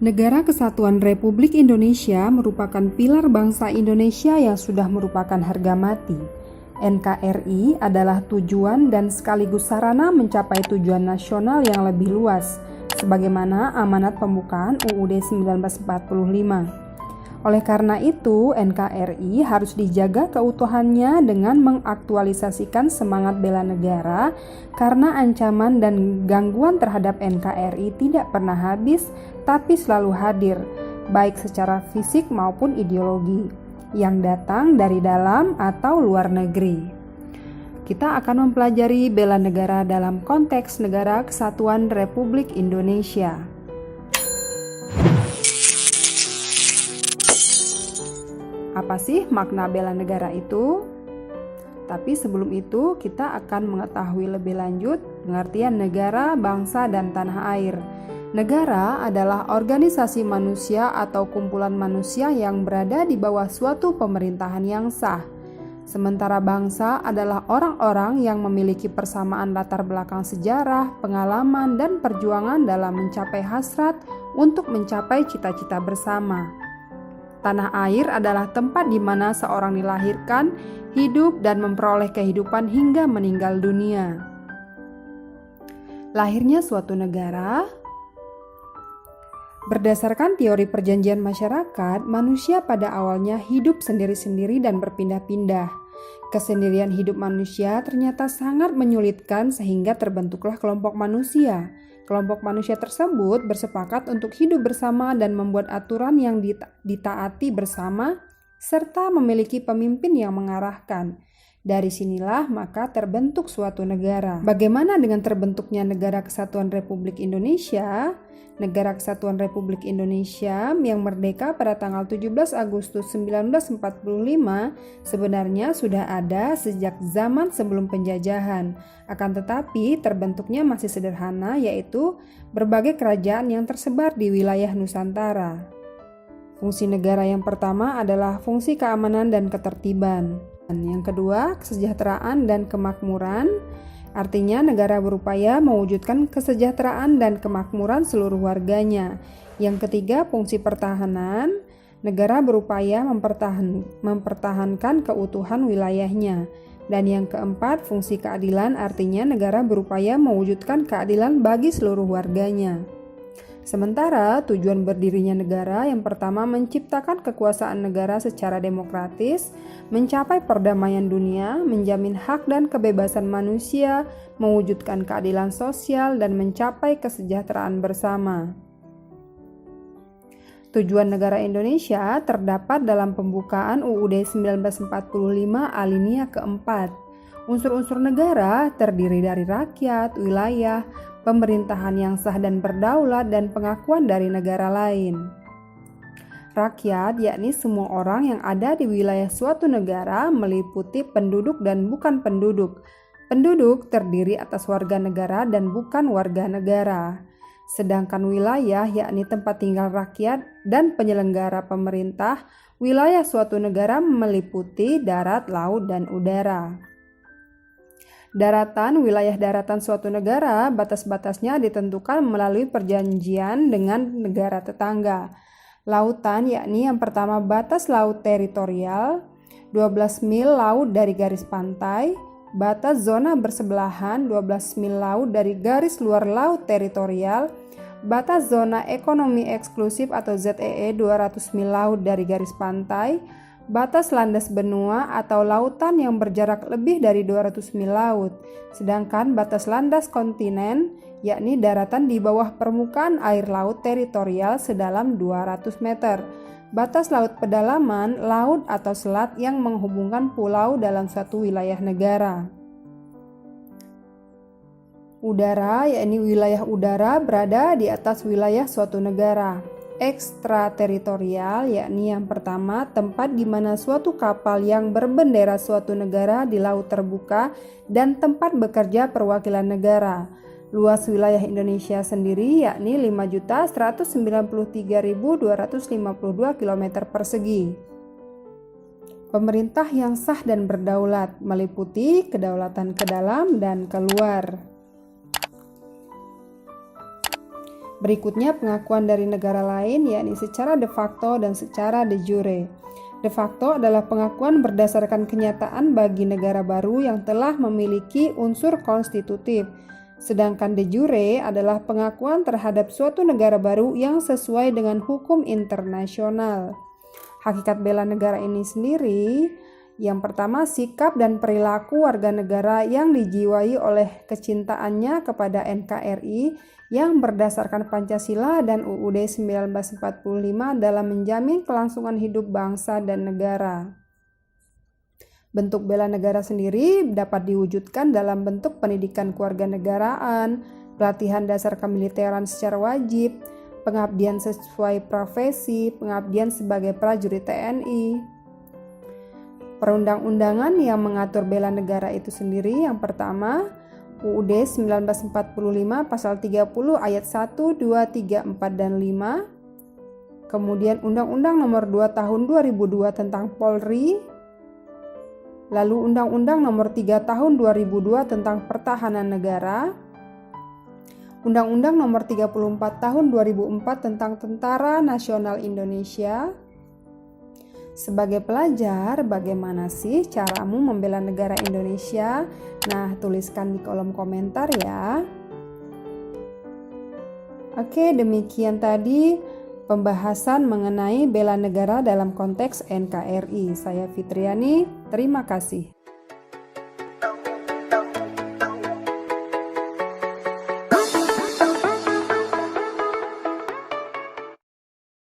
Negara Kesatuan Republik Indonesia merupakan pilar bangsa Indonesia yang sudah merupakan harga mati. NKRI adalah tujuan dan sekaligus sarana mencapai tujuan nasional yang lebih luas, sebagaimana amanat pembukaan UUD 1945. Oleh karena itu, NKRI harus dijaga keutuhannya dengan mengaktualisasikan semangat bela negara, karena ancaman dan gangguan terhadap NKRI tidak pernah habis, tapi selalu hadir, baik secara fisik maupun ideologi, yang datang dari dalam atau luar negeri. Kita akan mempelajari bela negara dalam konteks Negara Kesatuan Republik Indonesia. Apa sih makna bela negara itu? Tapi sebelum itu kita akan mengetahui lebih lanjut pengertian negara, bangsa, dan tanah air. Negara adalah organisasi manusia atau kumpulan manusia yang berada di bawah suatu pemerintahan yang sah. Sementara bangsa adalah orang-orang yang memiliki persamaan latar belakang sejarah, pengalaman, dan perjuangan dalam mencapai hasrat untuk mencapai cita-cita bersama. Tanah air adalah tempat di mana seorang dilahirkan, hidup, dan memperoleh kehidupan hingga meninggal dunia. Lahirnya suatu negara. Berdasarkan teori perjanjian masyarakat, manusia pada awalnya hidup sendiri-sendiri dan berpindah-pindah. Kesendirian hidup manusia ternyata sangat menyulitkan sehingga terbentuklah kelompok manusia. Kelompok manusia tersebut bersepakat untuk hidup bersama dan membuat aturan yang ditaati bersama, serta memiliki pemimpin yang mengarahkan. Dari sinilah maka terbentuk suatu negara. Bagaimana dengan terbentuknya Negara Kesatuan Republik Indonesia? Negara Kesatuan Republik Indonesia yang merdeka pada tanggal 17 Agustus 1945 sebenarnya sudah ada sejak zaman sebelum penjajahan. Akan tetapi terbentuknya masih sederhana, yaitu berbagai kerajaan yang tersebar di wilayah Nusantara. Fungsi negara yang pertama adalah fungsi keamanan dan ketertiban. Yang kedua, kesejahteraan dan kemakmuran. Artinya negara berupaya mewujudkan kesejahteraan dan kemakmuran seluruh warganya. Yang ketiga, fungsi pertahanan. Negara berupaya mempertahankan keutuhan wilayahnya. Dan yang keempat, fungsi keadilan. Artinya negara berupaya mewujudkan keadilan bagi seluruh warganya. Sementara tujuan berdirinya negara yang pertama menciptakan kekuasaan negara secara demokratis, mencapai perdamaian dunia, menjamin hak dan kebebasan manusia, mewujudkan keadilan sosial, dan mencapai kesejahteraan bersama. Tujuan negara Indonesia terdapat dalam pembukaan UUD 1945 alinea keempat. Unsur-unsur negara terdiri dari rakyat, wilayah, pemerintahan yang sah dan berdaulat, dan pengakuan dari negara lain. Rakyat, yakni semua orang yang ada di wilayah suatu negara, meliputi penduduk dan bukan penduduk. Penduduk terdiri atas warga negara dan bukan warga negara. Sedangkan wilayah, yakni tempat tinggal rakyat dan penyelenggara pemerintah, wilayah suatu negara meliputi darat, laut, dan udara. Daratan, wilayah daratan suatu negara, batas-batasnya ditentukan melalui perjanjian dengan negara tetangga. Lautan, yakni yang pertama batas laut teritorial, 12 mil laut dari garis pantai. Batas zona bersebelahan, 12 mil laut dari garis luar laut teritorial. Batas zona ekonomi eksklusif atau ZEE, 200 mil laut dari garis pantai. Batas landas benua atau lautan yang berjarak lebih dari 200 mil laut. Sedangkan batas landas kontinen, yakni daratan di bawah permukaan air laut teritorial sedalam 200 meter. Batas laut pedalaman, laut atau selat yang menghubungkan pulau dalam suatu wilayah negara. Udara, yakni wilayah udara berada di atas wilayah suatu negara. Ekstrateritorial, yakni yang pertama tempat di mana suatu kapal yang berbendera suatu negara di laut terbuka dan tempat bekerja perwakilan negara. Luas wilayah Indonesia sendiri yakni 5.193.252 km persegi. Pemerintah yang sah dan berdaulat meliputi kedaulatan ke dalam dan keluar. Berikutnya pengakuan dari negara lain, yakni secara de facto dan secara de jure. De facto adalah pengakuan berdasarkan kenyataan bagi negara baru yang telah memiliki unsur konstitutif. Sedangkan de jure adalah pengakuan terhadap suatu negara baru yang sesuai dengan hukum internasional. Hakikat bela negara ini sendiri, yang pertama, sikap dan perilaku warga negara yang dijiwai oleh kecintaannya kepada NKRI yang berdasarkan Pancasila dan UUD 1945 dalam menjamin kelangsungan hidup bangsa dan negara. Bentuk bela negara sendiri dapat diwujudkan dalam bentuk pendidikan kewarganegaraan, pelatihan dasar kemiliteran secara wajib, pengabdian sesuai profesi, pengabdian sebagai prajurit TNI. Perundang-undangan yang mengatur bela negara itu sendiri, yang pertama, UUD 1945 pasal 30 ayat 1, 2, 3, 4, dan 5. Kemudian Undang-Undang Nomor 2 Tahun 2002 tentang Polri. Lalu Undang-Undang Nomor 3 Tahun 2002 tentang Pertahanan Negara. Undang-Undang Nomor 34 Tahun 2004 tentang Tentara Nasional Indonesia. Sebagai pelajar, bagaimana sih caramu membela negara Indonesia? Nah, tuliskan di kolom komentar ya. Oke, demikian tadi pembahasan mengenai bela negara dalam konteks NKRI. Saya Fitriani, terima kasih.